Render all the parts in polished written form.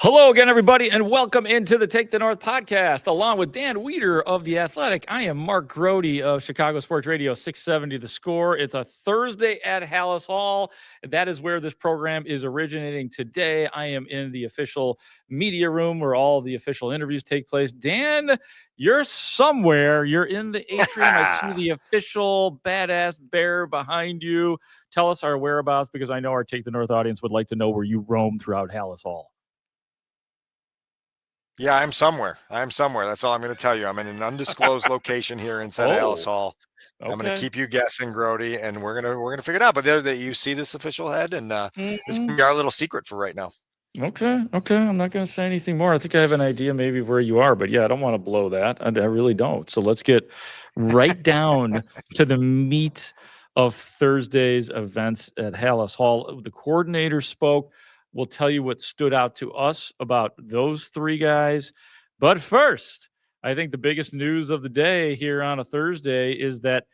Hello again, everybody, and welcome into the Take the North podcast. Along with Dan Wiederer of The Athletic, I am Mark Grote of Chicago Sports Radio 670 The Score. It's a Thursday at Haugh. That is where this program is originating today. I am in the official media room where all the official interviews take place. Dan, you're somewhere. You're in the atrium. I see the official badass bear behind you. Tell us our whereabouts, because I know our Take the North audience would like to know where you roam throughout Haugh. Yeah, I'm somewhere. That's all I'm going to tell you. I'm in an undisclosed location here inside of Haugh. I'm going to keep you guessing, Grote, and we're gonna figure it out. But there, that you see this official head, and this is gonna be our little secret for right now. Okay. I'm not going to say anything more. I think I have an idea maybe where you are, but yeah, I don't want to blow that. I really don't. So let's get right down to the meat of Thursday's events at Haugh. The coordinator spoke. We'll tell you what stood out to us about those three guys. But first, I think the biggest news of the day here on a Thursday is that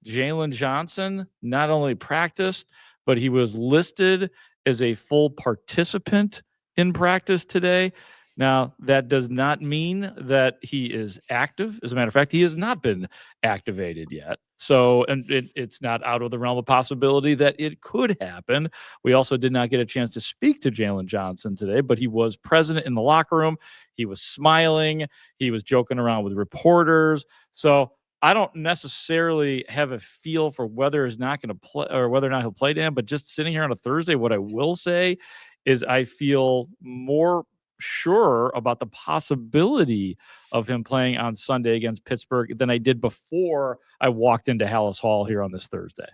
Jaylon Johnson not only practiced, but he was listed as a full participant in practice today. Now, that does not mean that he is active. As a matter of fact, he has not been activated yet. So, and it's not out of the realm of possibility that it could happen. We also did not get a chance to speak to Jaylon Johnson today, but he was present in the locker room. He was smiling. He was joking around with reporters. So I don't necessarily have a feel for whether he's not going to play or whether or not he'll play, Dan, but just sitting here on a Thursday, what I will say is I feel more sure about the possibility of him playing on Sunday against Pittsburgh than I did before I walked into Haugh here on this Thursday.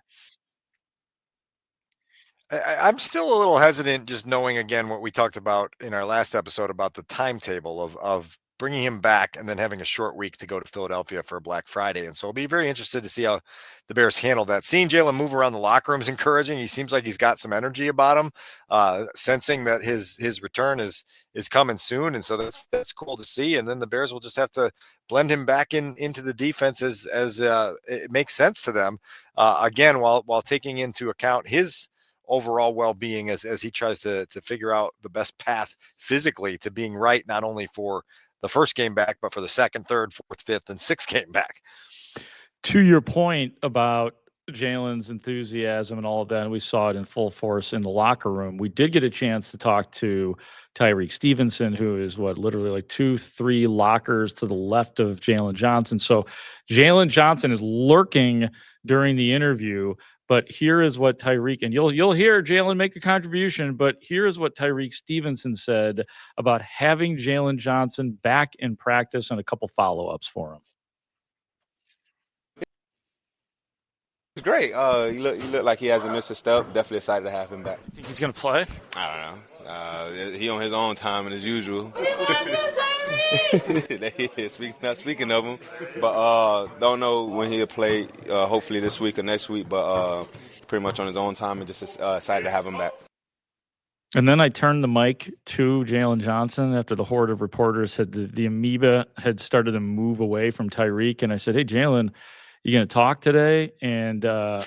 I'm still a little hesitant, just knowing again what we talked about in our last episode about the timetable of bringing him back and then having a short week to go to Philadelphia for a Black Friday. And so I'll be very interested to see how the Bears handle that. Seeing Jaylon move around the locker room is encouraging. He seems like he's got some energy about him, sensing that his return is coming soon. And so that's cool to see. And then the Bears will just have to blend him back into the defense as it makes sense to them. Again, while taking into account his overall well-being as he tries to figure out the best path physically to being right, not only for the first game back, but for the second, third, fourth, fifth, and sixth game back. To your point about Jaylon's enthusiasm and all of that, and we saw it in full force in the locker room. We did get a chance to talk to Tyreek Stevenson, who is literally like 2-3 lockers to the left of Jaylon Johnson. So Jaylon Johnson is lurking during the interview. But here is what Tyreek, and you'll hear Jaylon make a contribution, but here is what Tyreek Stevenson said about having Jaylon Johnson back in practice and a couple follow-ups for him. It's great. He look like he hasn't missed a step. Definitely excited to have him back. You think he's going to play? I don't know. He on his own time and as usual. Speaking of him, but don't know when he'll play. Hopefully this week or next week, but pretty much on his own time and just excited to have him back. And then I turned the mic to Jaylon Johnson after the horde of reporters the amoeba had started to move away from Tyreek, and I said, "Hey, Jaylon, you going to talk today?" And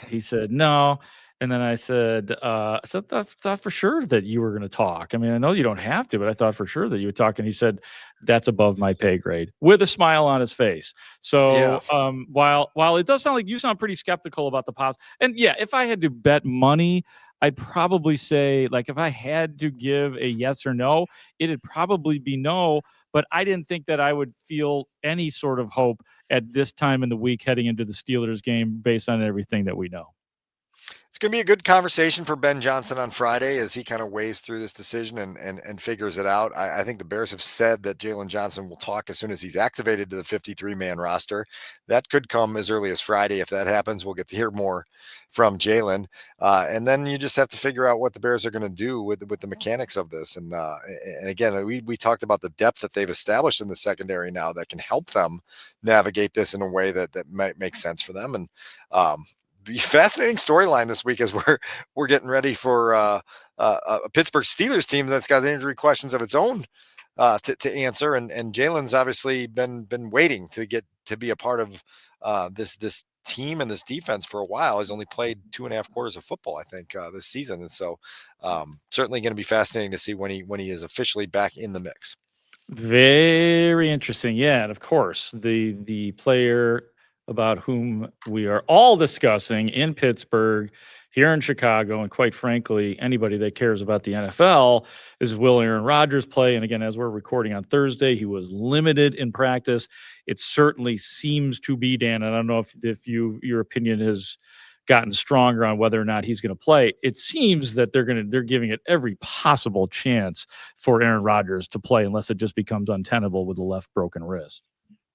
he said, "No." And then I said, I thought for sure that you were going to talk. I mean, I know you don't have to, but I thought for sure that you would talk. And he said, "That's above my pay grade," with a smile on his face. So yeah. While it does sound like you sound pretty skeptical about the pos, and yeah, if I had to bet money, I'd probably say, like, if I had to give a yes or no, it'd probably be no. But I didn't think that I would feel any sort of hope at this time in the week heading into the Steelers game based on everything that we know. It's going to be a good conversation for Ben Johnson on Friday as he kind of weighs through this decision and figures it out. I think the Bears have said that Jaylon Johnson will talk as soon as he's activated to the 53-man roster. That could come as early as Friday. If that happens, we'll get to hear more from Jaylon. And then you just have to figure out what the Bears are going to do with the mechanics of this. And again, we talked about the depth that they've established in the secondary now that can help them navigate this in a way that might make sense for them. And fascinating storyline this week as we're getting ready for a Pittsburgh Steelers team that's got injury questions of its own to answer, and Jaylon's obviously been waiting to get to be a part of this team and this defense for a while. He's only played 2.5 quarters of football, I think, this season, and so certainly going to be fascinating to see when he is officially back in the mix. Very interesting. Yeah, and of course, the player about whom we are all discussing in Pittsburgh, here in Chicago, and quite frankly, anybody that cares about the NFL is will Aaron Rodgers play? And again, as we're recording on Thursday, he was limited in practice. It certainly seems to be, Dan. And I don't know if your opinion has gotten stronger on whether or not he's going to play. It seems that they're giving it every possible chance for Aaron Rodgers to play unless it just becomes untenable with the left broken wrist.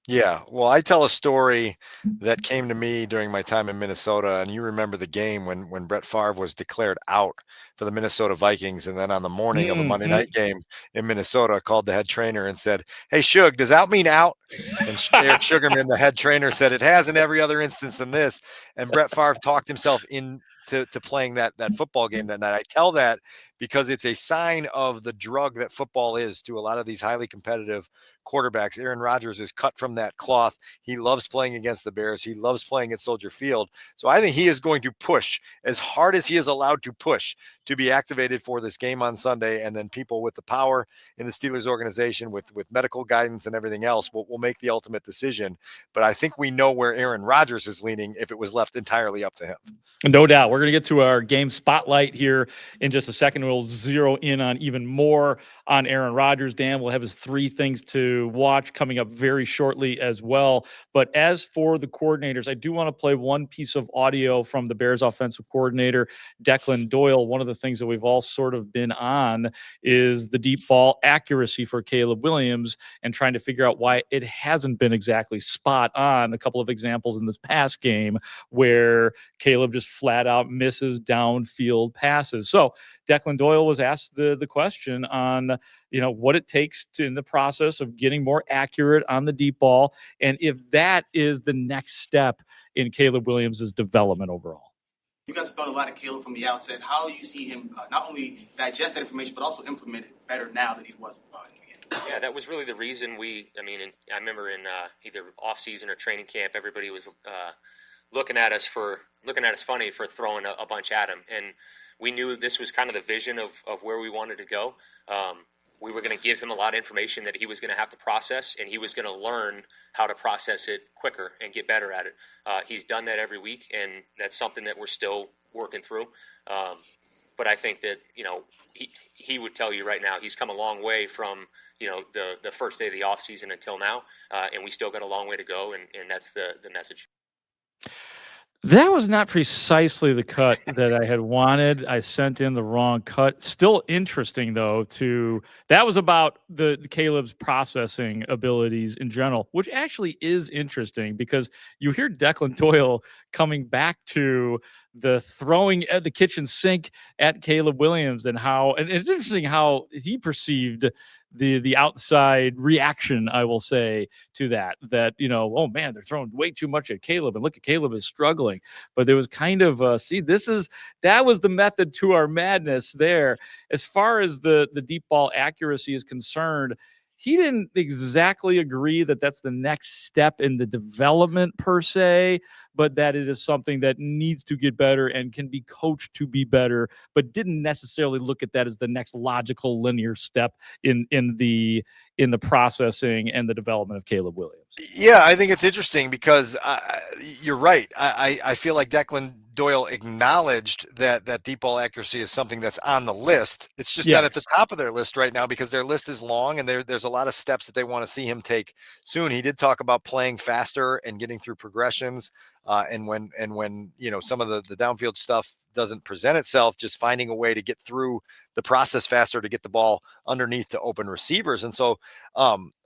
Yeah, well, I tell a story that came to me during my time in Minnesota, and you remember the game when Brett Favre was declared out for the Minnesota Vikings, and then on the morning of the Monday night game in Minnesota, called the head trainer and said, "Hey, Shug, does out mean out?" And Eric Sugarman, the head trainer, said, "It has in every other instance than this." And Brett Favre talked himself into playing that football game that night. I tell that because it's a sign of the drug that football is to a lot of these highly competitive quarterbacks. Aaron Rodgers is cut from that cloth. He loves playing against the Bears. He loves playing at Soldier Field. So I think he is going to push as hard as he is allowed to push to be activated for this game on Sunday. And then people with the power in the Steelers organization with medical guidance and everything else will make the ultimate decision. But I think we know where Aaron Rodgers is leaning if it was left entirely up to him. No doubt. We're going to get to our game spotlight here in just a second. We'll zero in on even more on Aaron Rodgers. Dan will have his 3 things to watch coming up very shortly as well. But as for the coordinators, I do want to play one piece of audio from the Bears offensive coordinator, Declan Doyle. One of the things that we've all sort of been on is the deep ball accuracy for Caleb Williams and trying to figure out why it hasn't been exactly spot on. A couple of examples in this past game where Caleb just flat out misses downfield passes. So Declan Doyle was asked the question on, what it takes in the process of getting more accurate on the deep ball, and if that is the next step in Caleb Williams' development overall. You guys have thought a lot of Caleb from the outset. How you see him not only digest that information, but also implement it better now than he was in the beginning? Yeah, that was really the reason I remember in either off-season or training camp, everybody was looking at us funny for throwing a bunch at him. And we knew this was kind of the vision of where we wanted to go. We were going to give him a lot of information that he was going to have to process, and he was going to learn how to process it quicker and get better at it. He's done that every week, and that's something that we're still working through. But I think that, he would tell you right now, he's come a long way from, the first day of the offseason until now, and we still got a long way to go, and that's the message. That was not precisely the cut that I had wanted. I sent in the wrong cut. Still interesting, though, that was about the Caleb's processing abilities in general, which actually is interesting because you hear Declan Doyle coming back to the throwing at the kitchen sink at Caleb Williams and it's interesting how he perceived the outside reaction, I will say, to that, oh man, they're throwing way too much at Caleb, and look at Caleb is struggling. But there was kind of, that was the method to our madness there. As far as the deep ball accuracy is concerned, he didn't exactly agree that that's the next step in the development per se, but that it is something that needs to get better and can be coached to be better, but didn't necessarily look at that as the next logical linear step in the processing and the development of Caleb Williams. Yeah, I think it's interesting because you're right. I feel like Declan Doyle acknowledged that deep ball accuracy is something that's on the list. It's just not at the top of their list right now because their list is long and there's a lot of steps that they want to see him take soon. He did talk about playing faster and getting through progressions. And when some of the downfield stuff doesn't present itself, just finding a way to get through the process faster to get the ball underneath to open receivers. And so,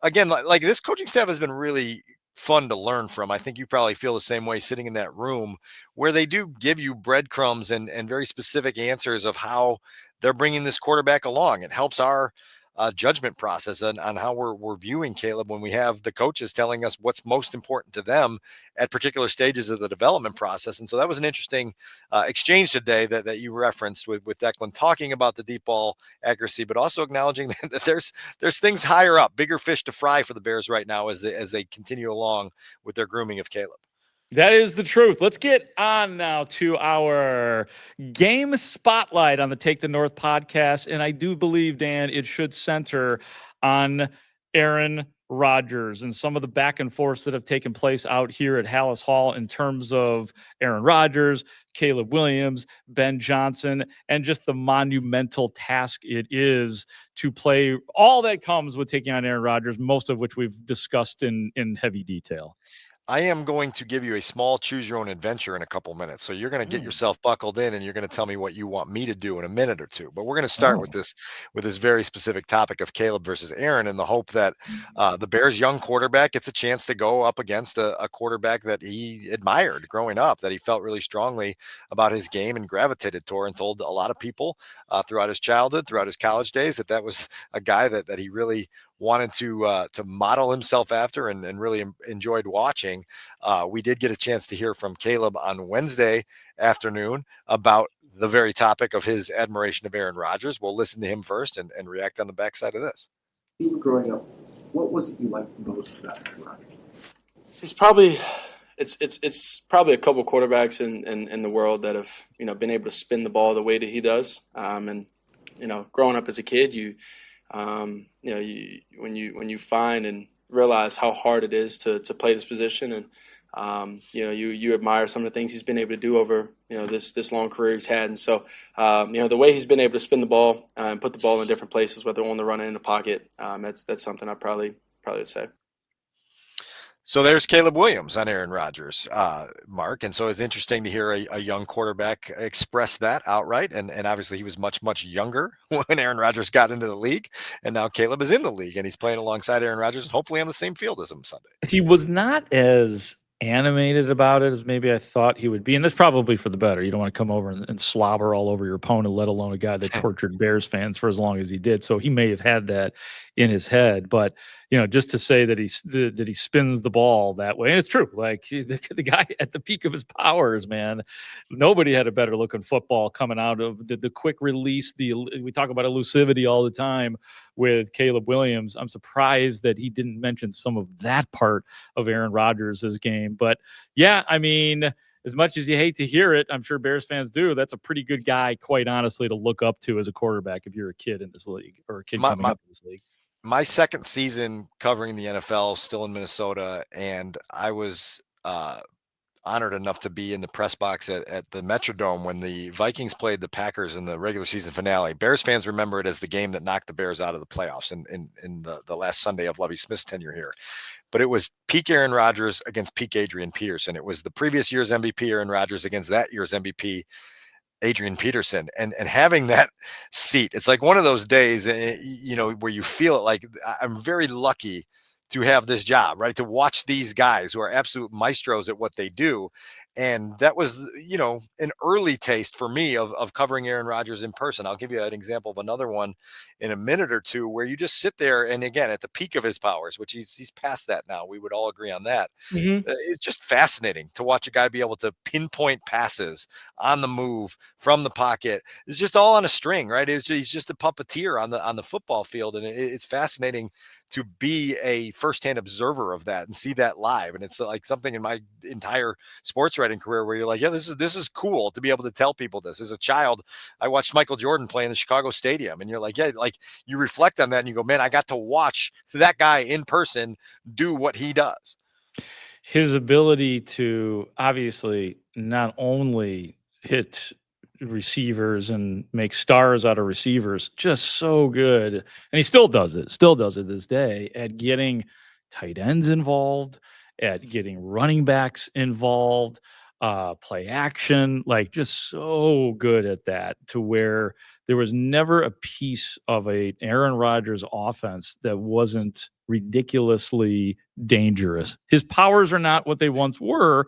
again, like this coaching staff has been really fun to learn from. I think you probably feel the same way sitting in that room where they do give you breadcrumbs and very specific answers of how they're bringing this quarterback along. It helps our judgment process on how we're viewing Caleb when we have the coaches telling us what's most important to them at particular stages of the development process. And so that was an interesting exchange today that you referenced with Declan, talking about the deep ball accuracy, but also acknowledging that there's things higher up, bigger fish to fry for the Bears right now as they continue along with their grooming of Caleb. That is the truth. Let's get on now to our game spotlight on the Take the North podcast. And I do believe, Dan, it should center on Aaron Rodgers and some of the back and forths that have taken place out here at Haugh in terms of Aaron Rodgers, Caleb Williams, Ben Johnson, and just the monumental task it is to play all that comes with taking on Aaron Rodgers, most of which we've discussed in heavy detail. I am going to give you a small choose your own adventure in a couple minutes. So you're going to get yourself buckled in and you're going to tell me what you want me to do in a minute or two. But we're going to start with this very specific topic of Caleb versus Aaron, in the hope that the Bears' young quarterback gets a chance to go up against a quarterback that he admired growing up, that he felt really strongly about his game and gravitated toward, and told a lot of people throughout his childhood, throughout his college days, that was a guy that he really wanted to model himself after and really enjoyed watching. We did get a chance to hear from Caleb on Wednesday afternoon about the very topic of his admiration of Aaron Rodgers. We'll listen to him first and react on the backside of this. You were growing up, what was it you liked most about Aaron Rodgers? It's probably a couple quarterbacks in the world that have been able to spin the ball the way that he does. And growing up as a kid, when you find and realize how hard it is to play this position, and you admire some of the things he's been able to do over this long career he's had. And so the way he's been able to spin the ball and put the ball in different places, whether on the run and in the pocket, that's something I probably would say. So there's Caleb Williams on Aaron Rodgers, Mark. And so it's interesting to hear a young quarterback express that outright. And obviously he was much, much younger when Aaron Rodgers got into the league. And now Caleb is in the league and he's playing alongside Aaron Rodgers, hopefully on the same field as him Sunday. He was not as animated about it as maybe I thought he would be. And that's probably for the better. You don't want to come over and slobber all over your opponent, let alone a guy that tortured Bears fans for as long as he did. So he may have had that in his head. But just to say that he spins the ball that way, and it's true. Like the guy at the peak of his powers, man, nobody had a better looking football coming out of the quick release. We talk about elusivity all the time with Caleb Williams. I'm surprised that he didn't mention some of that part of Aaron Rodgers' game. But yeah, I mean, as much as you hate to hear it, I'm sure Bears fans do. That's a pretty good guy, quite honestly, to look up to as a quarterback if you're a kid in this league, or a kid coming up in this league. My second season covering the NFL, still in Minnesota, and I was honored enough to be in the press box at the Metrodome when the Vikings played the Packers in the regular season finale. Bears fans remember it as the game that knocked the Bears out of the playoffs in the last Sunday of Lovie Smith's tenure here. But it was peak Aaron Rodgers against peak Adrian Peterson. It was the previous year's MVP Aaron Rodgers against that year's MVP Adrian Peterson, and having that seat. It's like one of those days, where you feel it like I'm very lucky to have this job, right? To watch these guys who are absolute maestros at what they do. And that was, an early taste for me of covering Aaron Rodgers in person. I'll give you an example of another one in a minute or two, where you just sit there and, again, at the peak of his powers, which he's past that now. We would all agree on that. Mm-hmm. It's just fascinating to watch a guy be able to pinpoint passes on the move from the pocket. It's just all on a string, right? He's just a puppeteer on the football field. And it's fascinating to be a firsthand observer of that and see that live. And it's like something in my entire sports writing career where you're like, yeah, this is cool to be able to tell people this. As a child, I watched Michael Jordan play in the Chicago Stadium, and you're like, yeah, like you reflect on that and you go, man, I got to watch that guy in person do what he does. His ability to obviously not only hit receivers and make stars out of receivers, just so good. And he still does it this day at getting tight ends involved, at getting running backs involved, play action, like just so good at that, to where there was never a piece of a Aaron Rodgers offense that wasn't ridiculously dangerous. His powers are not what they once were,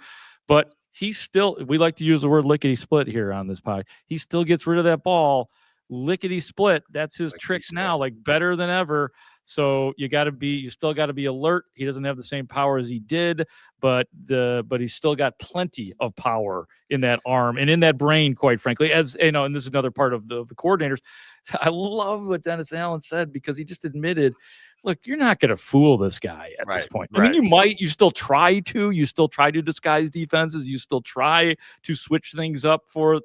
but we like to use the word lickety split here on this pod. He still gets rid of that ball lickety split. That's his trick now, like better than ever. So you still got to be alert. He doesn't have the same power as he did, but he's still got plenty of power in that arm and in that brain, quite frankly. As you know, and this is another part of the coordinators. I love what Dennis Allen said, because he just admitted, look, you're not going to fool this guy at this point. I mean, you still try to disguise defenses. You still try to switch things up for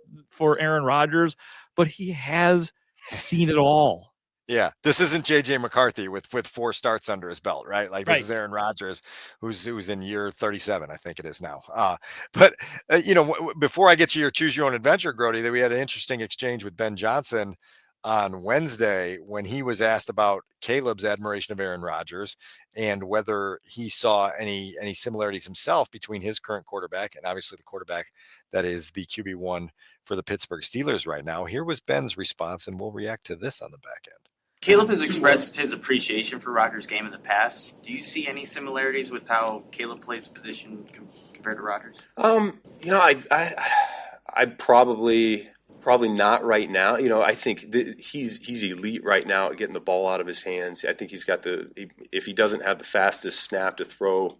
Aaron Rodgers, but he has seen it all. Yeah, this isn't JJ McCarthy with 4 starts under his belt, right? Like this is Aaron Rodgers, who's in year 37, I think it is now. But before I get to your choose your own adventure, Grote, that we had an interesting exchange with Ben Johnson on Wednesday when he was asked about Caleb's admiration of Aaron Rodgers and whether he saw any similarities himself between his current quarterback and obviously the quarterback that is the QB1 for the Pittsburgh Steelers right now. Here was Ben's response, and we'll react to this on the back end. Caleb has expressed his appreciation for Rodgers' game in the past. Do you see any similarities with how Caleb plays position compared to Rodgers? I probably not right now. I think he's elite right now at getting the ball out of his hands. I think he's got if he doesn't have the fastest snap to throw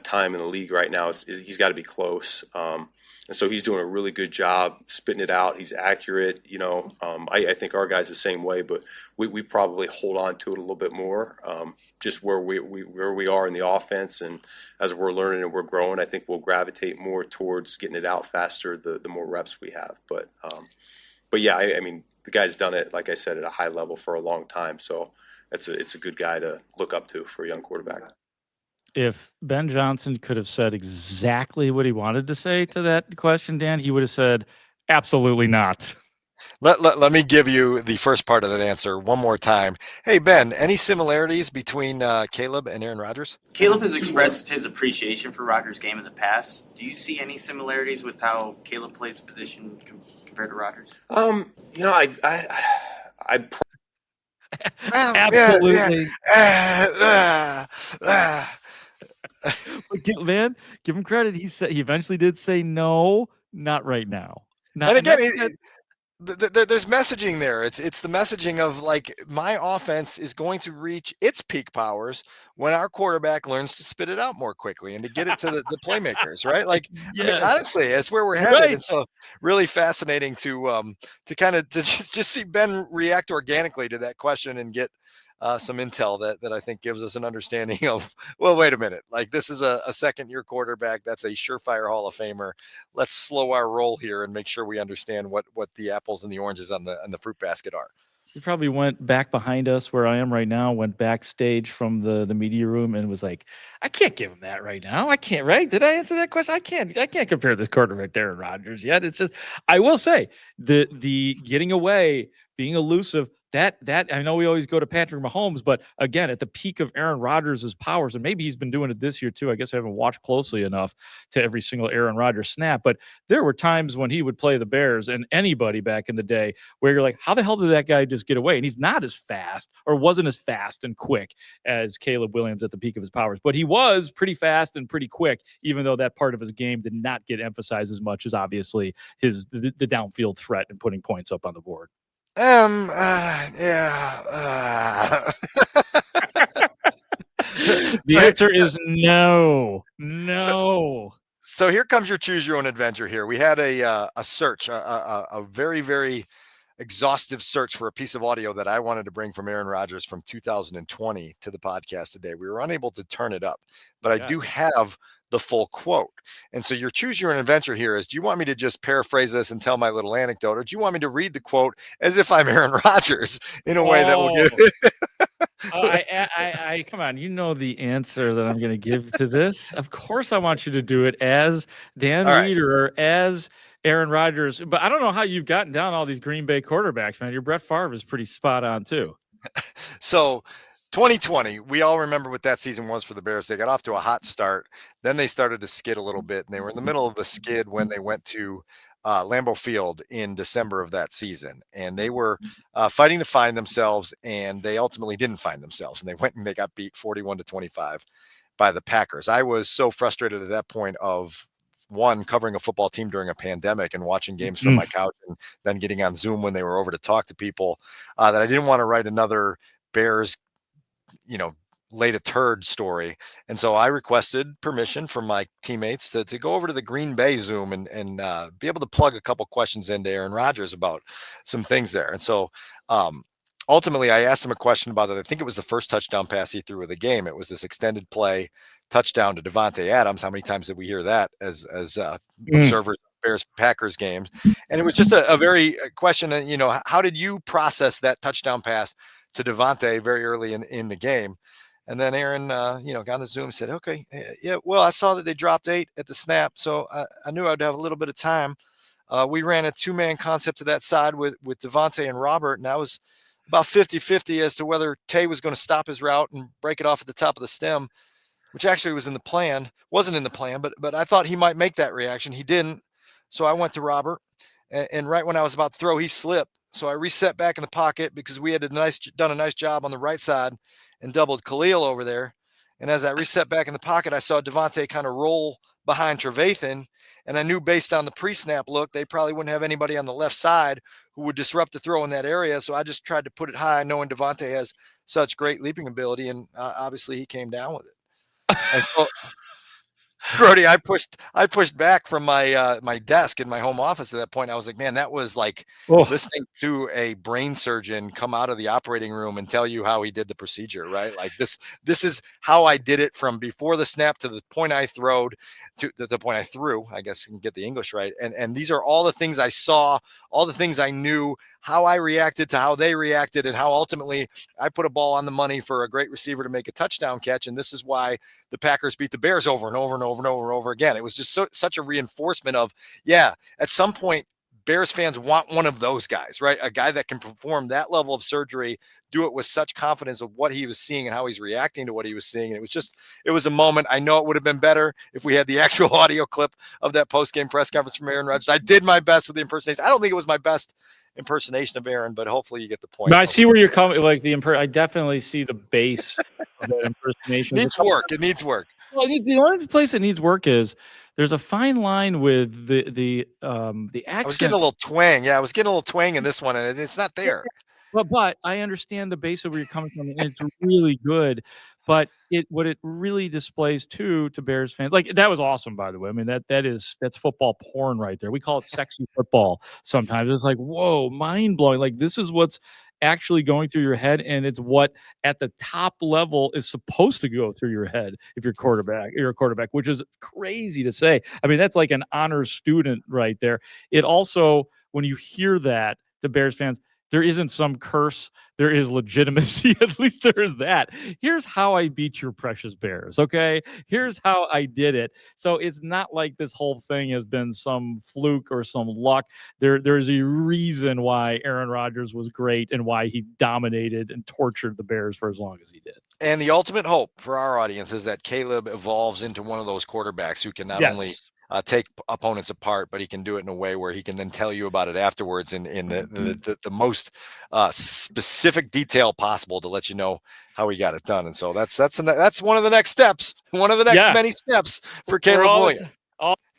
time in the league right now, he's got to be close. And so he's doing a really good job spitting it out. He's accurate. I think our guy's the same way, but we probably hold on to it a little bit more, just where we are in the offense. And as we're learning and we're growing, I think we'll gravitate more towards getting it out faster the more reps we have. But yeah, I mean, the guy's done it, like I said, at a high level for a long time. So it's a good guy to look up to for a young quarterback. If Ben Johnson could have said exactly what he wanted to say to that question, Dan, he would have said, absolutely not. Let me give you the first part of that answer one more time. Hey, Ben, any similarities between Caleb and Aaron Rodgers? Caleb has expressed his appreciation for Rodgers' game in the past. Do you see any similarities with how Caleb plays position compared to Rodgers? Absolutely. Man, give him credit. He eventually did say no, not right now. And again, there's messaging there. It's the messaging of like, my offense is going to reach its peak powers when our quarterback learns to spit it out more quickly and to get it to the playmakers, right? Like, yes. I mean, honestly, that's where we're headed. Right. And so really fascinating to kind of just see Ben react organically to that question and get some intel that I think gives us an understanding of, well, wait a minute, like this is a second-year quarterback. That's a surefire Hall of Famer. Let's slow our roll here and make sure we understand what the apples and the oranges on the fruit basket are. He probably went back behind us where I am right now, went backstage from the media room and was like, I can't give him that right now. I can't, right? Did I answer that question? I can't compare this quarterback to Aaron Rodgers yet. It's just, I will say the getting away, being elusive, that I know we always go to Patrick Mahomes, but again, at the peak of Aaron Rodgers' powers, and maybe he's been doing it this year too. I guess I haven't watched closely enough to every single Aaron Rodgers snap, but there were times when he would play the Bears and anybody back in the day where you're like, how the hell did that guy just get away? And he's not as fast or wasn't as fast and quick as Caleb Williams at the peak of his powers, but he was pretty fast and pretty quick, even though that part of his game did not get emphasized as much as obviously the downfield threat and putting points up on the board. Yeah. The answer is no. So here comes your choose your own adventure here. We had a search, a very, very exhaustive search for a piece of audio that I wanted to bring from Aaron Rodgers from 2020 to the podcast today. We were unable to turn it up, but I do have the full quote. And so your choose your own adventure here is, do you want me to just paraphrase this and tell my little anecdote, or do you want me to read the quote as if I'm Aaron Rodgers in a way that will give I come on, you know the answer that I'm going to give to this. Of course I want you to do it as Dan Wiederer, as Aaron Rodgers, but I don't know how you've gotten down all these Green Bay quarterbacks, man. Your Brett Favre is pretty spot on too. So 2020, we all remember what that season was for the Bears. They got off to a hot start. Then they started to skid a little bit, and they were in the middle of a skid when they went to Lambeau Field in December of that season. And they were fighting to find themselves, and they ultimately didn't find themselves. And they went and they got beat 41-25 by the Packers. I was so frustrated at that point of one, covering a football team during a pandemic and watching games from my couch and then getting on Zoom when they were over to talk to people, that I didn't want to write another Bears, laid a turd story. And so I requested permission from my teammates to go over to the Green Bay Zoom and be able to plug a couple questions into Aaron Rodgers about some things there. And so ultimately I asked him a question about it. I think it was the first touchdown pass he threw of the game. It was this extended play touchdown to Davante Adams. How many times did we hear that as observers of Bears Packers games? And it was just a very question, how did you process that touchdown pass to Davante very early in the game? And then Aaron, got on the Zoom and said, okay, yeah, well, I saw that they dropped 8 at the snap, so I knew I'd have a little bit of time. We ran a 2-man concept to that side with Davante and Robert, and that was about 50-50 as to whether Tay was going to stop his route and break it off at the top of the stem, which actually wasn't in the plan, but I thought he might make that reaction. He didn't. So I went to Robert, and right when I was about to throw, he slipped. So I reset back in the pocket because we had done a nice job on the right side and doubled Khalil over there. And as I reset back in the pocket, I saw Davante kind of roll behind Trevathan, and I knew based on the pre-snap look, they probably wouldn't have anybody on the left side who would disrupt the throw in that area. So I just tried to put it high, knowing Davante has such great leaping ability, and obviously he came down with it. And so, Grote, I pushed back from my my desk in my home office at that point. I was like, man, that was like listening to a brain surgeon come out of the operating room and tell you how he did the procedure, right? Like this is how I did it from before the snap to the point I throwed to the point I threw, I guess you can get the English right. And these are all the things I saw, all the things I knew, how I reacted to how they reacted, and how ultimately I put a ball on the money for a great receiver to make a touchdown catch. And this is why the Packers beat the Bears over and over and over and over and over again. It was just such a reinforcement of, yeah, at some point, Bears fans want one of those guys, right? A guy that can perform that level of surgery, do it with such confidence of what he was seeing and how he's reacting to what he was seeing. And it was a moment. I know it would have been better if we had the actual audio clip of that post-game press conference from Aaron Rodgers. I did my best with the impersonation. I don't think it was my best impersonation of Aaron, but hopefully you get the point. But I see where you're coming. Like I definitely see the base of that impersonation. It needs work. Well, the only place it needs work is there's a fine line with the accent. I was getting a little twang. Yeah, I was getting a little twang in this one, and it's not there. But I understand the base of where you're coming from, and it's really good. But what it really displays to Bears fans, like that was awesome, by the way. I mean that's football porn right there. We call it sexy football sometimes. It's like, whoa, mind blowing. Like this is what's actually going through your head, and it's what at the top level is supposed to go through your head if you're a quarterback, which is crazy to say. I mean, that's like an honors student right there. It also, when you hear that, the Bears fans, there isn't some curse. There is legitimacy. At least there is that. Here's how I beat your precious Bears. Okay. Here's how I did it. So it's not like this whole thing has been some fluke or some luck. There's a reason why Aaron Rodgers was great and why he dominated and tortured the Bears for as long as he did. And the ultimate hope for our audience is that Caleb evolves into one of those quarterbacks who can not only take opponents apart, but he can do it in a way where he can then tell you about it afterwards in the most specific detail possible to let you know how he got it done. And so that's one of the next steps, one of the next many steps for Caleb Williams.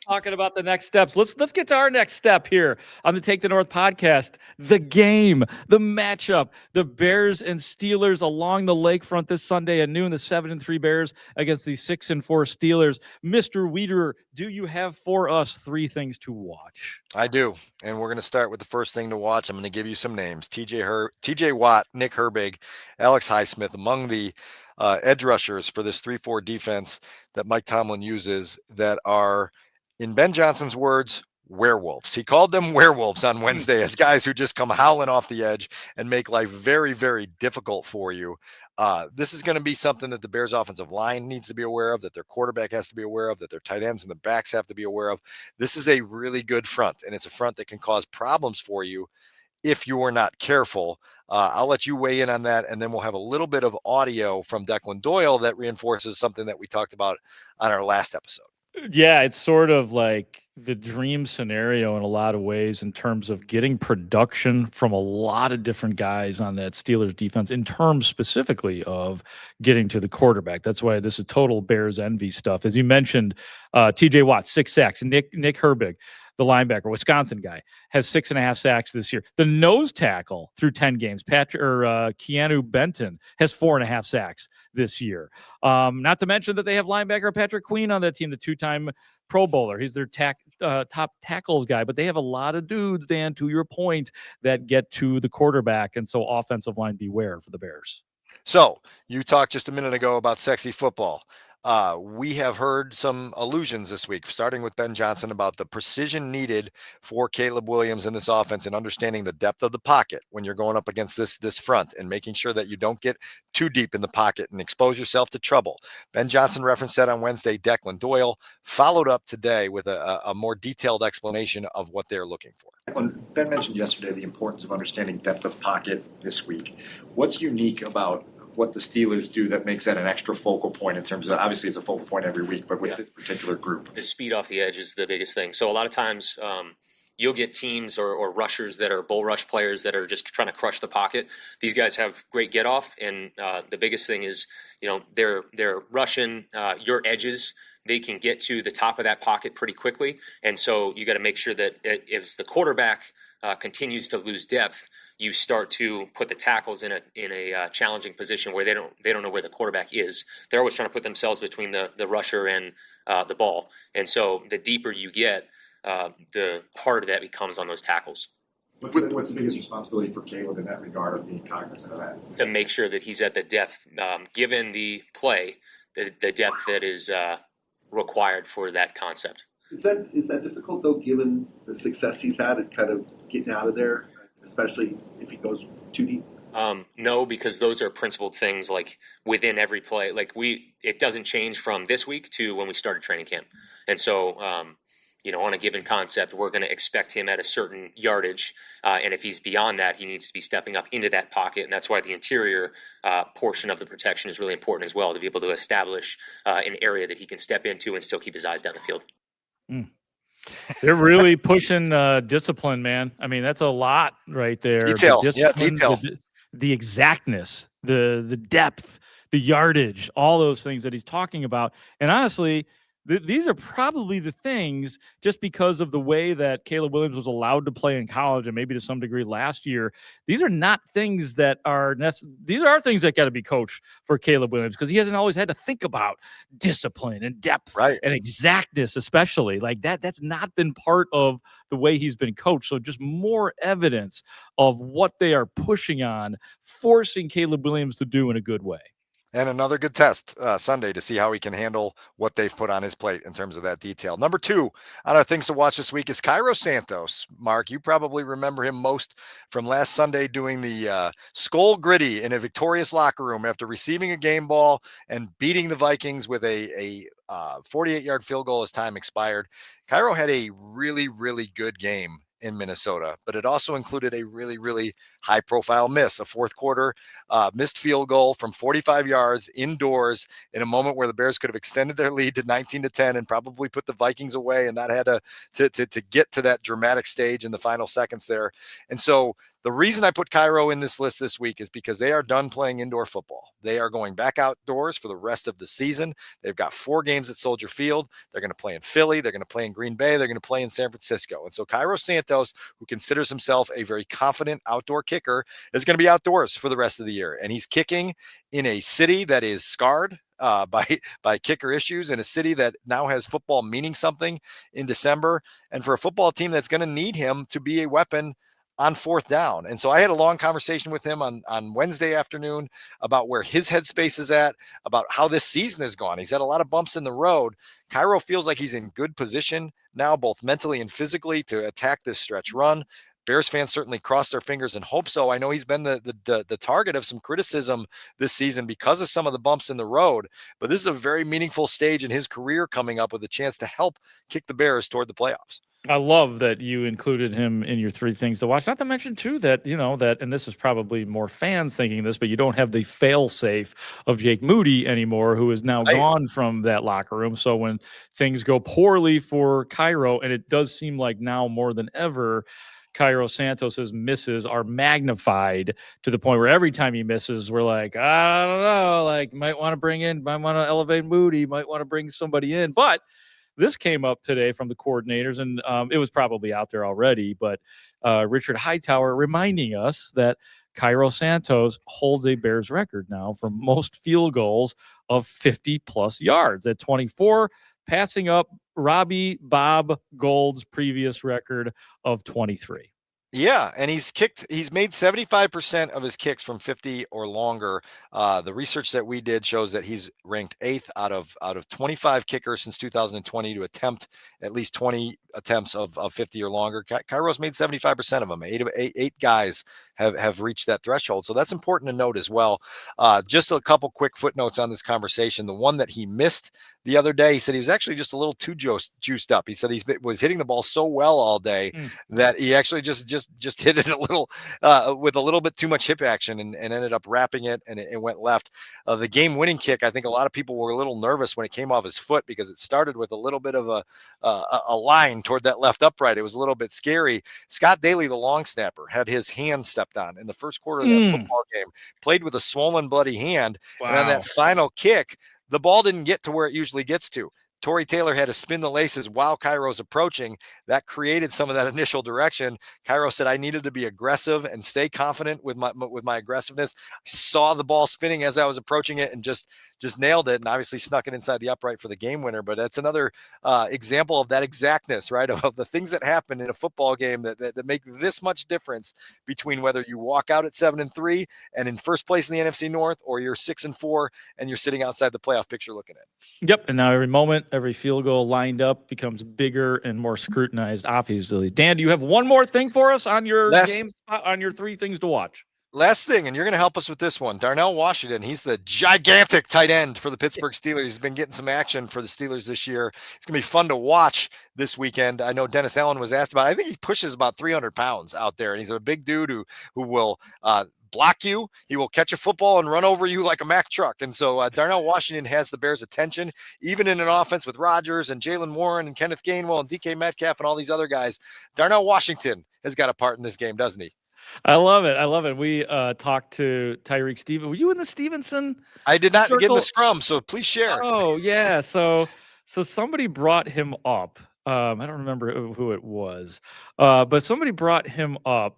Talking about the next steps. Let's get to our next step here on the Take the North podcast. The game, the matchup, the Bears and Steelers along the lakefront this Sunday at noon. The 7-3 Bears against the 6-4 Steelers. Mr. Wiederer, do you have for us 3 things to watch? I do, and we're going to start with the first thing to watch. I'm going to give you some names: T.J. Watt, Nick Herbig, Alex Highsmith, among the edge rushers for this 3-4 defense that Mike Tomlin uses that are, in Ben Johnson's words, werewolves. He called them werewolves on Wednesday as guys who just come howling off the edge and make life very, very difficult for you. This is going to be something that the Bears offensive line needs to be aware of, that their quarterback has to be aware of, that their tight ends and the backs have to be aware of. This is a really good front, and it's a front that can cause problems for you if you are not careful. I'll let you weigh in on that, and then we'll have a little bit of audio from Declan Doyle that reinforces something that we talked about on our last episode. Yeah, it's sort of like the dream scenario in a lot of ways in terms of getting production from a lot of different guys on that Steelers defense in terms specifically of getting to the quarterback. That's why this is total Bears envy stuff. As you mentioned, TJ Watt, 6 sacks. Nick Herbig, the linebacker, Wisconsin guy, has 6.5 sacks this year. The nose tackle through 10 games, Keanu Benton, has 4.5 sacks this year. Not to mention that they have linebacker Patrick Queen on that team, the 2-time Pro Bowler. He's their top tackles guy, but they have a lot of dudes, Dan, to your point, that get to the quarterback. And so offensive line beware for the Bears. So you talked just a minute ago about sexy football. We have heard some allusions this week, starting with Ben Johnson, about the precision needed for Caleb Williams in this offense and understanding the depth of the pocket when you're going up against this front and making sure that you don't get too deep in the pocket and expose yourself to trouble. Ben Johnson referenced that on Wednesday. Declan Doyle followed up today with a more detailed explanation of what they're looking for. Ben mentioned yesterday the importance of understanding depth of pocket this week. What's unique about what the Steelers do that makes that an extra focal point in terms of, obviously it's a focal point every week, but with this particular group? The speed off the edge is the biggest thing. So a lot of times you'll get teams or rushers that are bull rush players that are just trying to crush the pocket. These guys have great get off, and the biggest thing is, they're rushing your edges. They can get to the top of that pocket pretty quickly, and so you got to make sure that if the quarterback continues to lose depth, you start to put the tackles in a challenging position where they don't know where the quarterback is. They're always trying to put themselves between the rusher and the ball, and so the deeper you get, the harder that becomes on those tackles. What's the biggest responsibility for Caleb in that regard of being cognizant of that? To make sure that he's at the depth, given the play, the depth that is required for that concept. Is that difficult though, given the success he's had at kind of getting out of there, especially if he goes too deep? No, because those are principled things like within every play. Like it doesn't change from this week to when we started training camp. And so, on a given concept, we're going to expect him at a certain yardage. And if he's beyond that, he needs to be stepping up into that pocket. And that's why the interior portion of the protection is really important as well, to be able to establish an area that he can step into and still keep his eyes down the field. They're really pushing discipline, man. I mean, that's a lot right there. Detail. Detail. The exactness, the depth, the yardage, all those things that he's talking about. And honestly, these are probably the things, just because of the way that Caleb Williams was allowed to play in college and maybe to some degree last year. These are not things that are these are things that got to be coached for Caleb Williams, because he hasn't always had to think about discipline and depth and exactness, especially like that. That's not been part of the way he's been coached. So just more evidence of what they are pushing on, forcing Caleb Williams to do in a good way. And another good test Sunday to see how he can handle what they've put on his plate in terms of that detail. Number 2 on our things to watch this week is Cairo Santos. Mark, you probably remember him most from last Sunday doing the skull gritty in a victorious locker room after receiving a game ball and beating the Vikings with a 48-yard field goal as time expired. Cairo had a really, really good game in Minnesota, but it also included a really, really high-profile miss, a fourth quarter missed field goal from 45 yards indoors in a moment where the Bears could have extended their lead to 19-10 and probably put the Vikings away and not had to get to that dramatic stage in the final seconds there. And so the reason I put Cairo in this list this week is because they are done playing indoor football. They are going back outdoors for the rest of the season. They've got 4 games at Soldier Field. They're going to play in Philly. They're going to play in Green Bay. They're going to play in San Francisco. And so Cairo Santos, who considers himself a very confident outdoor kicker, is going to be outdoors for the rest of the year. And he's kicking in a city that is scarred by kicker issues, in a city that now has football meaning something in December, and for a football team that's going to need him to be a weapon on fourth down. And so I had a long conversation with him on Wednesday afternoon about where his headspace is at, about how this season has gone. He's had a lot of bumps in the road. Cairo feels like he's in good position now, both mentally and physically, to attack this stretch run. Bears fans certainly cross their fingers and hope so. I know he's been the target of some criticism this season because of some of the bumps in the road, but this is a very meaningful stage in his career coming up with a chance to help kick the Bears toward the playoffs. I love that you included him in your 3 things to watch. Not to mention too that, and this is probably more fans thinking this, but you don't have the fail safe of Jake Moody anymore, who is now gone from that locker room. So when things go poorly for Cairo, and it does seem like now more than ever, Cairo Santos's misses are magnified to the point where every time he misses, we're like, I don't know, like might want to elevate Moody, might want to bring somebody in. But this came up today from the coordinators, and it was probably out there already, but Richard Hightower reminding us that Cairo Santos holds a Bears record now for most field goals of 50-plus yards at 24, passing up Robbie Bob Gold's previous record of 23. Yeah, and he's made 75% of his kicks from 50 or longer. The research that we did shows that he's ranked 8th out of 25 kickers since 2020 to attempt at least 20 attempts of 50 or longer. Cairo's made 75% of them. Eight guys have reached that threshold. So that's important to note as well. Just a couple quick footnotes on this conversation. The one that he missed the other day, he said he was actually just a little too juiced up. He said he was hitting the ball so well all day that he actually just hit it a little with a little bit too much hip action and ended up wrapping it, and it went left. The game-winning kick, I think a lot of people were a little nervous when it came off his foot because it started with a little bit of a line toward that left upright. It was a little bit scary. Scott Daly, the long snapper, had his hand stepped on in the first quarter of that football game, played with a swollen, bloody hand, and on that final kick, the ball didn't get to where it usually gets to. Torrey Taylor had to spin the laces while Cairo's approaching. That created some of that initial direction. Cairo said, I needed to be aggressive and stay confident with my aggressiveness. I saw the ball spinning as I was approaching it and just nailed it, and obviously snuck it inside the upright for the game winner. But that's another example of that exactness, right? Of the things that happen in a football game that make this much difference between whether you walk out at 7-3 and in first place in the NFC North, or you're 6-4 and you're sitting outside the playoff picture looking in. Yep. And now every moment, every field goal lined up becomes bigger and more scrutinized, obviously. Dan, do you have one more thing for us on your on your 3 things to watch? Last thing, and you're going to help us with this one. Darnell Washington, he's the gigantic tight end for the Pittsburgh Steelers. He's been getting some action for the Steelers this year. It's going to be fun to watch this weekend. I know Dennis Allen was asked about it. I think he pushes about 300 pounds out there, and he's a big dude who will block you. He will catch a football and run over you like a Mack truck. And so Darnell Washington has the Bears' attention, even in an offense with Rodgers and Jalen Warren and Kenneth Gainwell and DK Metcalf and all these other guys. Darnell Washington has got a part in this game, doesn't he? I love it. We talked to Tyreek Stevenson. Were you in the Stevenson? I did not circle? get in the scrum, so please share. Oh, yeah. So somebody brought him up. I don't remember who it was, but somebody brought him up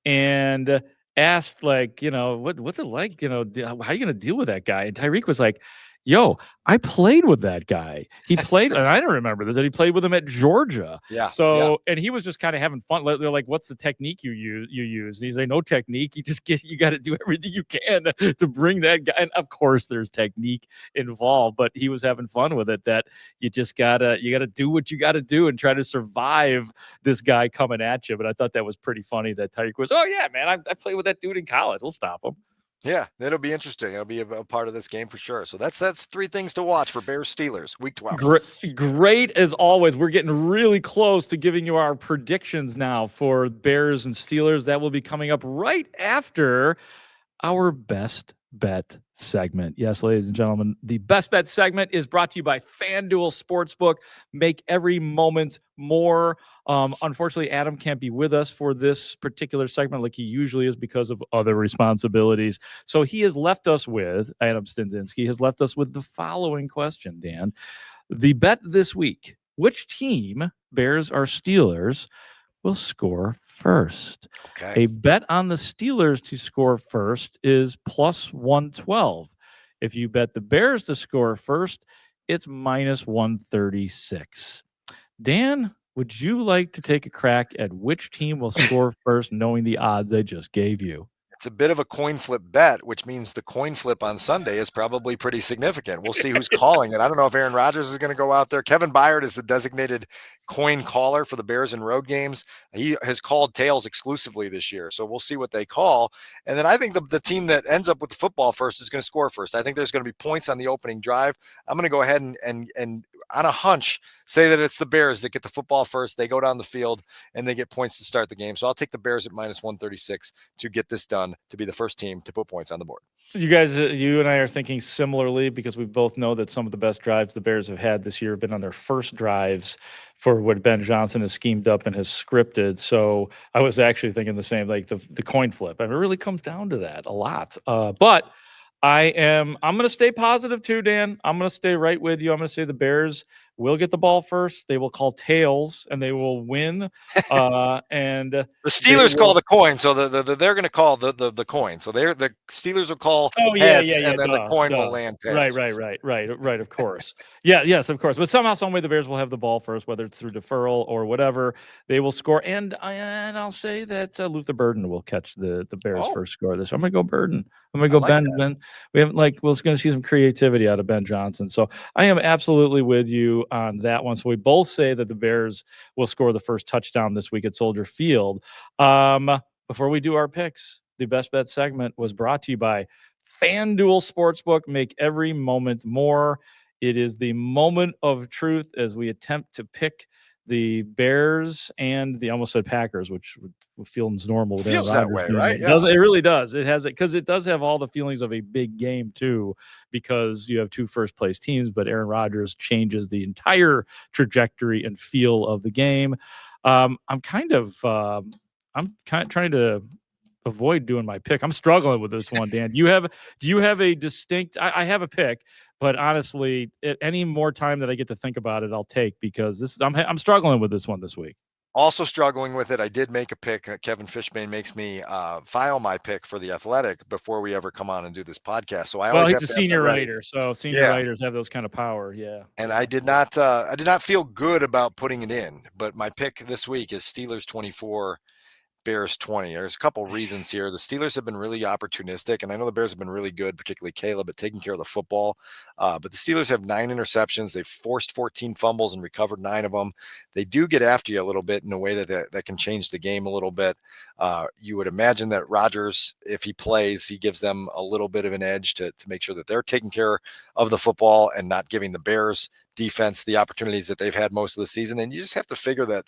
and asked, like, what's it like? How are you going to deal with that guy? And Tyreek was like, yo, I played with that guy. He played, and I don't remember this, that he played with him at Georgia. Yeah. So, and he was just kind of having fun. They're like, what's the technique you use? And he's like, no technique. You got to do everything you can to bring that guy. And of course there's technique involved, but he was having fun with it, that you gotta do what you got to do and try to survive this guy coming at you. But I thought that was pretty funny that Tyreek was, oh yeah, man, I played with that dude in college. We'll stop him. Yeah, it'll be interesting. It'll be a part of this game for sure. So that's 3 things to watch for Bears Steelers week 12. Great as always. We're getting really close to giving you our predictions now for Bears and Steelers. That will be coming up right after our best bet segment. Yes, ladies and gentlemen, the best bet segment is brought to you by FanDuel Sportsbook. Make every moment more. Unfortunately, Adam can't be with us for this particular segment like he usually is because of other responsibilities. So he has left us with, Adam Stendzinski has left us with the following question, Dan. The bet this week: which team, Bears or Steelers, will score first? Okay. A bet on the Steelers to score first is plus 112. If you bet the Bears to score first, it's minus 136. Dan, would you like to take a crack at which team will score first, knowing the odds I just gave you? It's a bit of a coin flip bet, which means the coin flip on Sunday is probably pretty significant. We'll see who's calling it. I don't know if Aaron Rodgers is going to go out there. Kevin Byard is the designated coin caller for the Bears in road games. He has called tails exclusively this year, so we'll see what they call. And then I think the team that ends up with the football first is going to score first. I think there's going to be points on the opening drive. I'm going to go ahead and on a hunch, say that it's the Bears that get the football first. They go down the field and they get points to start the game. So I'll take the Bears at minus 136 to get this done, to be the first team to put points on the board. You guys, you and I are thinking similarly because we both know that some of the best drives the Bears have had this year have been on their first drives for what Ben Johnson has schemed up and has scripted. So I was actually thinking the same, like the coin flip. And it really comes down to that a lot. But I'm going to stay positive too, Dan. I'm going to stay right with you. I'm going to say the Bears will get the ball first. They will call tails and they will win. And the Steelers call the coin, so they're going to call the coin. So the Steelers will call heads, and then the coin will land tails. Right. Of course. Yes, of course. But somehow, some way, the Bears will have the ball first, whether it's through deferral or whatever. They will score, and I'll say that Luther Burden will catch the Bears' first score. I'm going to go Burden. I'm going to go Ben. We haven't we're going to see some creativity out of Ben Johnson. So I am absolutely with you on that one. So we both say that the Bears will score the first touchdown this week at Soldier Field. Before we do our picks, the Best Bet segment was brought to you by FanDuel Sportsbook. Make every moment more. It is the moment of truth as we attempt to pick the Bears and the almost said Packers, which feels normal. Feels that way, right? Yeah. It really does. It has it because it does have all the feelings of a big game too, because you have two first place teams, but Aaron Rodgers changes the entire trajectory and feel of the game. I'm kind of trying to avoid doing my pick. I'm struggling with this one, Dan. Do you have a distinct? I have a pick, but honestly, at any more time that I get to think about it, I'll take, because I'm struggling with this one this week. Also struggling with it. I did make a pick. Kevin Fishbane makes me file my pick for the Athletic before we ever come on and do this podcast. So he's a senior writer, so senior writers have those kind of power. Yeah. And I did not feel good about putting it in, but my pick this week is Steelers 24, Bears 20. There's a couple reasons here. The Steelers have been really opportunistic, and I know the Bears have been really good, particularly Caleb, at taking care of the football. But the Steelers have 9 interceptions. They've forced 14 fumbles and recovered 9 of them. They do get after you a little bit in a way that can change the game a little bit. You would imagine that Rodgers, if he plays, he gives them a little bit of an edge to make sure that they're taking care of the football and not giving the Bears defense the opportunities that they've had most of the season. And you just have to figure that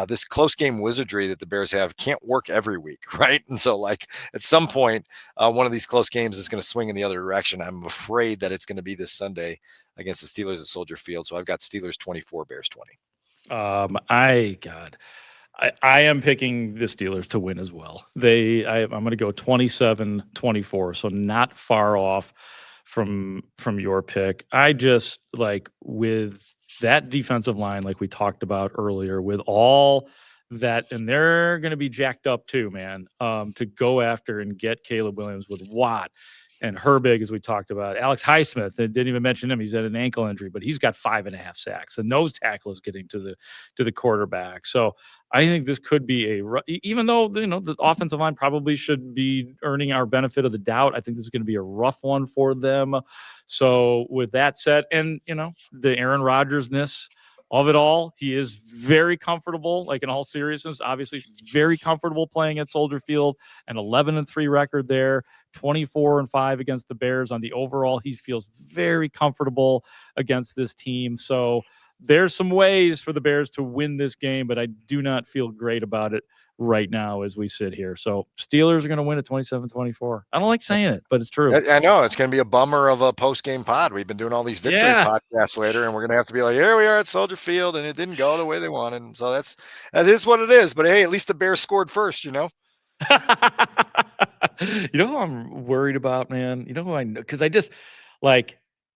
this close game wizardry that the Bears have can't work every week, right? And so, like, at some point, one of these close games is going to swing in the other direction. I'm afraid that it's going to be this Sunday against the Steelers at Soldier Field. So I've got Steelers 24, Bears 20. I am picking the Steelers to win as well. I'm going to go 27-24, so not far off from your pick. I just with that defensive line, like we talked about earlier, with all that, and they're going to be jacked up too, man, to go after and get Caleb Williams with Watt and Herbig, as we talked about. Alex Highsmith, they didn't even mention him. He's had an ankle injury, but he's got 5.5 sacks. The nose tackle is getting to the quarterback. So I think this could be even though the offensive line probably should be earning our benefit of the doubt, I think this is going to be a rough one for them. So with that said, and the Aaron Rodgers-ness of it all, he is very comfortable, like in all seriousness, obviously very comfortable playing at Soldier Field, an 11-3 record there, 24-5 against the Bears on the overall. He feels very comfortable against this team. So there's some ways for the Bears to win this game, but I do not feel great about it right now as we sit here. So Steelers are going to win at 27-24. I don't like saying it, but it's true. I know it's going to be a bummer of a post-game pod. We've been doing all these victory podcasts later, and we're going to have to be like, here we are at Soldier Field, and it didn't go the way they wanted. And so that is what it is. But hey, at least the Bears scored first, You know who I'm worried about, man? You know who I know? Because I just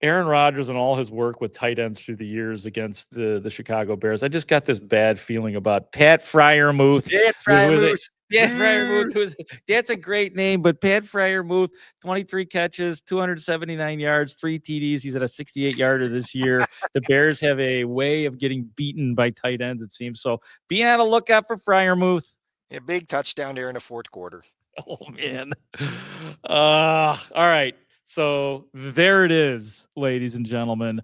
Aaron Rodgers and all his work with tight ends through the years against the Chicago Bears. I just got this bad feeling about Pat Freiermuth. That's a great name, but Pat Freiermuth, 23 catches, 279 yards, 3 TDs. He's at a 68-yarder this year. The Bears have a way of getting beaten by tight ends, it seems. So be on the lookout for Freiermuth. A big touchdown there in the fourth quarter. Oh, man. All right. So there it is, ladies and gentlemen.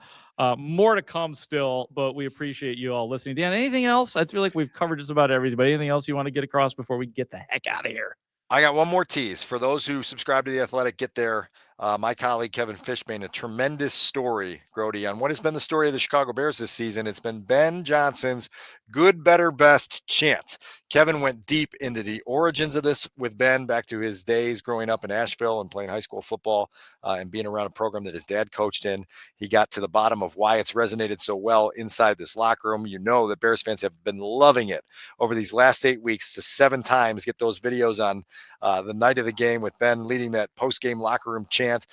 More to come still, but we appreciate you all listening. Dan, anything else? I feel like we've covered just about everything, but anything else you want to get across before we get the heck out of here? I got one more tease. For those who subscribe to The Athletic, get their my colleague Kevin Fishbane a tremendous story, Grote, on what has been the story of the Chicago Bears this season. It's been Ben Johnson's good, better, best chant. Kevin went deep into the origins of this with Ben, back to his days growing up in Asheville and playing high school football and being around a program that his dad coached in. He got to the bottom of why it's resonated so well inside this locker room. You know that Bears fans have been loving it over these last 8 weeks to 7 times. Get those videos on the night of the game with Ben leading that post-game locker room chant,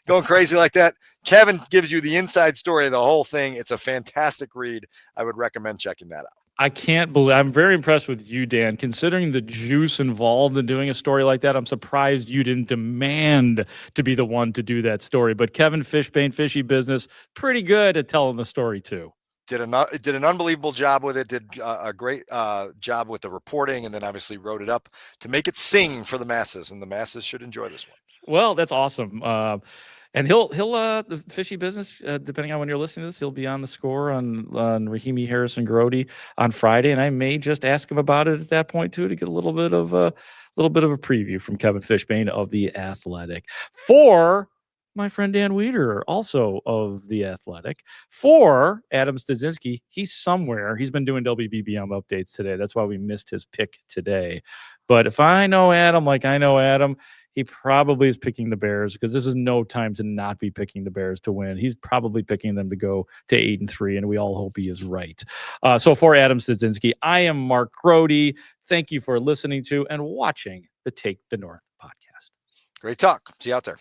going crazy like that. Kevin gives you the inside story of the whole thing. It's a fantastic read. I would recommend checking that out. I can't believe, I'm very impressed with you, Dan. Considering the juice involved in doing a story like that, I'm surprised you didn't demand to be the one to do that story. But Kevin Fishbane, Fishy Business, pretty good at telling the story too. Did an unbelievable job with it, did a great job with the reporting, and then obviously wrote it up to make it sing for the masses, and the masses should enjoy this one. Well, that's awesome. And he'll the Fishy Business, depending on when you're listening to this, he'll be on the score on Rahimi, Harrison, Grote on Friday, and I may just ask him about it at that point too to get a little bit of a preview from Kevin Fishbane of The Athletic. For my friend Dan Wiederer, also of The Athletic. For Adam Stadzinski, he's somewhere. He's been doing WBBM updates today. That's why we missed his pick today. But if I know Adam like I know Adam, he probably is picking the Bears, because this is no time to not be picking the Bears to win. He's probably picking them to go to 8-3, and we all hope he is right. So for Adam Stadzinski, I am Mark Grote. Thank you for listening to and watching the Take the North podcast. Great talk. See you out there.